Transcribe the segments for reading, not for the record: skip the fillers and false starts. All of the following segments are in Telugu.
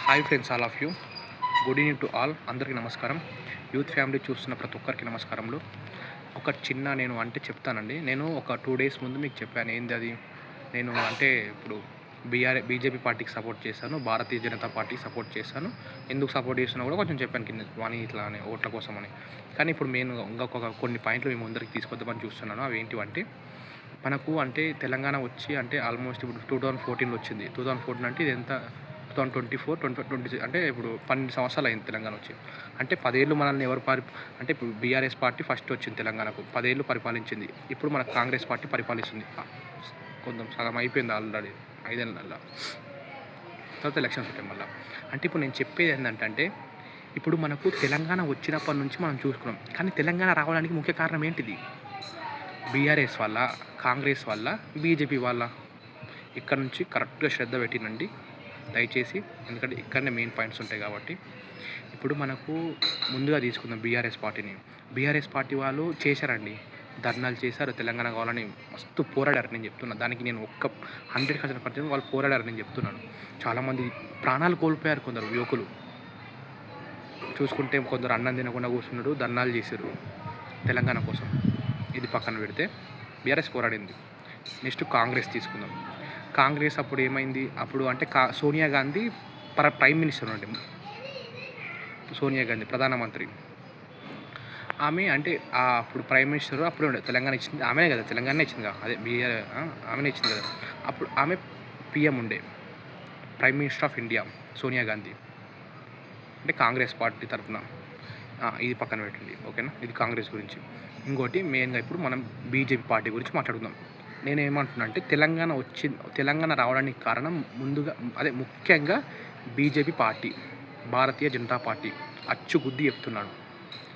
Hi friends, all of you. Good evening to all. అందరికీ నమస్కారం. యూత్ ఫ్యామిలీ చూస్తున్న ప్రతి ఒక్కరికి నమస్కారములు. ఒక చిన్న నేను చెప్తానండి. నేను ఒక 2 days ముందు మీకు చెప్పాను. ఏంది అది? నేను ఇప్పుడు బీజేపీ పార్టీకి సపోర్ట్ చేశాను, భారతీయ జనతా పార్టీకి సపోర్ట్ చేశాను. ఎందుకు సపోర్ట్ చేస్తున్నా కూడా కొంచెం చెప్పాను కింద అని, ఇట్లా అని, ఓట్ల కోసమని. కానీ ఇప్పుడు నేను ఇంకొక కొన్ని పాయింట్లు మీ ముందరికి తీసుకొద్దామని చూస్తున్నాను. అవి ఏంటివంటే, మనకు తెలంగాణ వచ్చి ఆల్మోస్ట్ ఇప్పుడు 2014 వచ్చింది. 2014 అంటే ఇది ఎంత, 2024, 2026 ఇప్పుడు 12 సంవత్సరాలు అయింది తెలంగాణ వచ్చి. 10 ఏళ్ళు మనల్ని ఎవరు ఇప్పుడు బీఆర్ఎస్ పార్టీ ఫస్ట్ వచ్చింది తెలంగాణకు, 10 ఏళ్ళు పరిపాలించింది. ఇప్పుడు మన కాంగ్రెస్ పార్టీ పరిపాలిస్తుంది. కొంచెం సగం అయిపోయింది ఆల్రెడీ, 5 ఏళ్ళ తర్వాత ఎలక్షన్స్ ఉంటాయి మళ్ళీ. ఇప్పుడు నేను చెప్పేది ఏంటంటే, ఇప్పుడు మనకు తెలంగాణ వచ్చినప్పటి నుంచి మనం చూసుకున్నాం. కానీ తెలంగాణ రావడానికి ముఖ్య కారణం ఏంటిది? బీఆర్ఎస్ వల్ల, కాంగ్రెస్ వల్ల, బీజేపీ వల్ల. ఇక్కడ నుంచి కరెక్ట్గా శ్రద్ధ పెట్టినండి దయచేసి, ఎందుకంటే ఇక్కడనే మెయిన్ పాయింట్స్ ఉంటాయి కాబట్టి. ఇప్పుడు మనకు ముందుగా తీసుకుందాం బీఆర్ఎస్ పార్టీని. బీఆర్ఎస్ పార్టీ వాళ్ళు చేశారండి, ధర్నాలు చేశారు, తెలంగాణ కావాలని మస్తు పోరాడారు. నేను చెప్తున్నా, దానికి నేను 100% వాళ్ళు పోరాడారు నేను చెప్తున్నాను. చాలామంది ప్రాణాలు కోల్పోయారు. కొందరు యువకులు చూసుకుంటే, కొందరు అన్నం తినకుండా కూర్చున్నారు, ధర్నాలు చేశారు తెలంగాణ కోసం. ఇది పక్కన పెడితే బీఆర్ఎస్ పోరాడింది. నెక్స్ట్ కాంగ్రెస్ తీసుకుందాం. కాంగ్రెస్ అప్పుడు ఏమైంది? అప్పుడు సోనియా గాంధీ ప్రైమ్ మినిస్టర్ ఉండే, సోనియా గాంధీ ప్రధానమంత్రి. ఆమె అప్పుడు ప్రైమ్ మినిస్టర్ అప్పుడు ఉండే. తెలంగాణ ఇచ్చింది ఆమెనే కదా, తెలంగాణ ఇచ్చింది కదా, అదే బీఆర్ ఆమెనే ఇచ్చింది కదా. అప్పుడు ఆమె పిఎం ఉండే, prime minister of India Sonia Gandhi. Congress party తరఫున. ఇది పక్కన పెట్టండి, ఓకేనా? ఇది కాంగ్రెస్ గురించి. ఇంకోటి మెయిన్గా ఇప్పుడు మనం బీజేపీ పార్టీ గురించి మాట్లాడుకుందాం. నేనేమంటున్నా తెలంగాణ రావడానికి కారణం ముఖ్యంగా BJP party, Bharatiya Janata party. అచ్చుగుద్ది చెప్తున్నాను.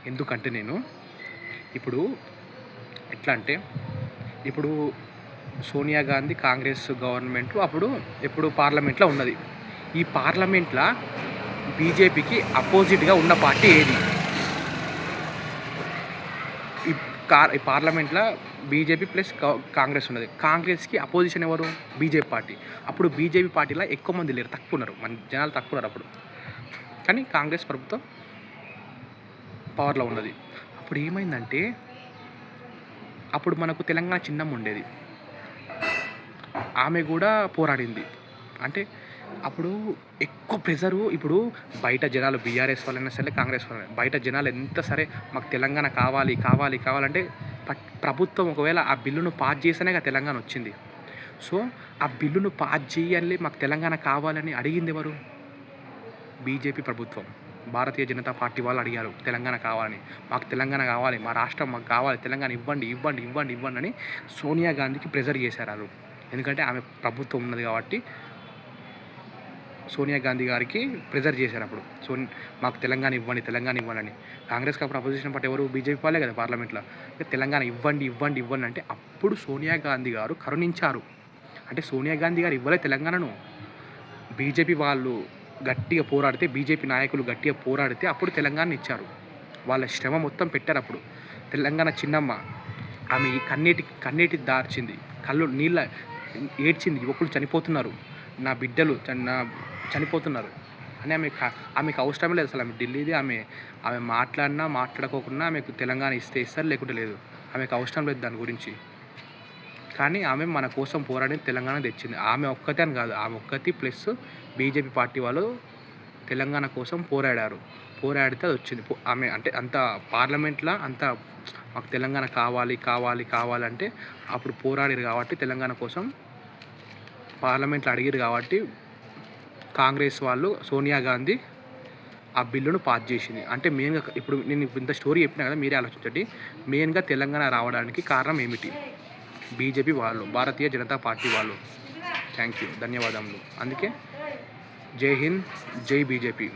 ఎందుకంటే నేను ఇప్పుడు ఇప్పుడు సోనియా గాంధీ కాంగ్రెస్ గవర్నమెంట్ ఎప్పుడు పార్లమెంట్లో ఉన్నది. ఈ పార్లమెంట్లో బీజేపీకి అపోజిట్గా ఉన్న పార్టీ ఏది? ఈ పార్లమెంట్లో బీజేపీ ప్లస్ కాంగ్రెస్ ఉన్నది. కాంగ్రెస్కి అపోజిషన్ ఎవరు? BJP party. అప్పుడు బీజేపీ పార్టీలో ఎక్కువ మంది లేరు, తక్కువ ఉన్నారు, మన జనాలు తక్కువ ఉన్నారు అప్పుడు. కానీ కాంగ్రెస్ ప్రభుత్వం పవర్లో ఉన్నది. అప్పుడు ఏమైందంటే, అప్పుడు మనకు తెలంగాణ చిన్నమ్మ ఉండేది, ఆమె కూడా పోరాడింది. అప్పుడు ఎక్కువ ప్రెజరు. ఇప్పుడు బయట జనాలు బీఆర్ఎస్ వాళ్ళైనా సరే, కాంగ్రెస్ వాళ్ళైనా, బయట జనాలు ఎంత సరే మాకు తెలంగాణ కావాలంటే ప్రభుత్వం ఒకవేళ ఆ బిల్లును పాస్ చేస్తేనే తెలంగాణ వచ్చింది. సో ఆ బిల్లును పాస్ చేయాలి, మాకు తెలంగాణ కావాలని అడిగింది ఎవరు? బీజేపీ ప్రభుత్వం, భారతీయ జనతా పార్టీ వాళ్ళు అడిగారు తెలంగాణ కావాలని. మాకు తెలంగాణ కావాలి, మా రాష్ట్రం మాకు కావాలి, తెలంగాణ ఇవ్వండి అని సోనియా గాంధీకి ప్రెజర్ చేశారు. ఎందుకంటే ఆమె ప్రభుత్వం ఉన్నది కాబట్టి సోనియా గాంధీ గారికి ప్రెజర్ చేశారు అప్పుడు. మాకు తెలంగాణ ఇవ్వండి అని. కాంగ్రెస్కి అప్పుడు అపోజిషన్ పార్టీ ఎవరు? బీజేపీ వాళ్ళే కదా పార్లమెంట్లో. తెలంగాణ ఇవ్వండి అంటే అప్పుడు సోనియా గాంధీ గారు కరుణించారు. సోనియా గాంధీ గారు ఇవ్వలే తెలంగాణను. బీజేపీ వాళ్ళు గట్టిగా పోరాడితే, బీజేపీ నాయకులు గట్టిగా పోరాడితే అప్పుడు తెలంగాణ ఇచ్చారు. వాళ్ళ శ్రమ మొత్తం పెట్టారు అప్పుడు. తెలంగాణ చిన్నమ్మ ఆమె కన్నీటి దార్చింది, కళ్ళు నీళ్ళ ఏడ్చింది. యువకులు చనిపోతున్నారు, నా బిడ్డలు చనిపోతున్నారు అని ఆమెకు అవసరమే లేదు అసలు. ఆమె ఢిల్లీది, ఆమె మాట్లాడుకోకుండా ఆమెకు తెలంగాణ ఇస్తారు, లేకుంటే లేదు. ఆమెకు అవసరం లేదు దాని గురించి. కానీ ఆమె మన కోసం పోరాడి తెలంగాణ తెచ్చింది. ఆమె ఒక్కతే అని కాదు, ఆమె ఒక్కటి ప్లస్ బీజేపీ పార్టీ వాళ్ళు తెలంగాణ కోసం పోరాడితే అది వచ్చింది. ఆమె అంత పార్లమెంట్లో మాకు తెలంగాణ కావాలంటే అప్పుడు పోరాడారు కాబట్టి, తెలంగాణ కోసం పార్లమెంట్లో అడిగారు కాబట్టి కాంగ్రెస్ వాళ్ళు, సోనియా గాంధీ ఆ బిల్లును పాస్ చేసింది. మెయిన్గా ఇప్పుడు నేను ఇంత స్టోరీ చెప్పినా కదా, మీరే ఆలోచించండి. మెయిన్గా తెలంగాణ రావడానికి కారణం ఏమిటి? బీజేపీ వాళ్ళు, భారతీయ జనతా పార్టీ వాళ్ళు. థ్యాంక్ యూ, ధన్యవాదములు. అందుకే జై హింద్, జై బీజేపీ.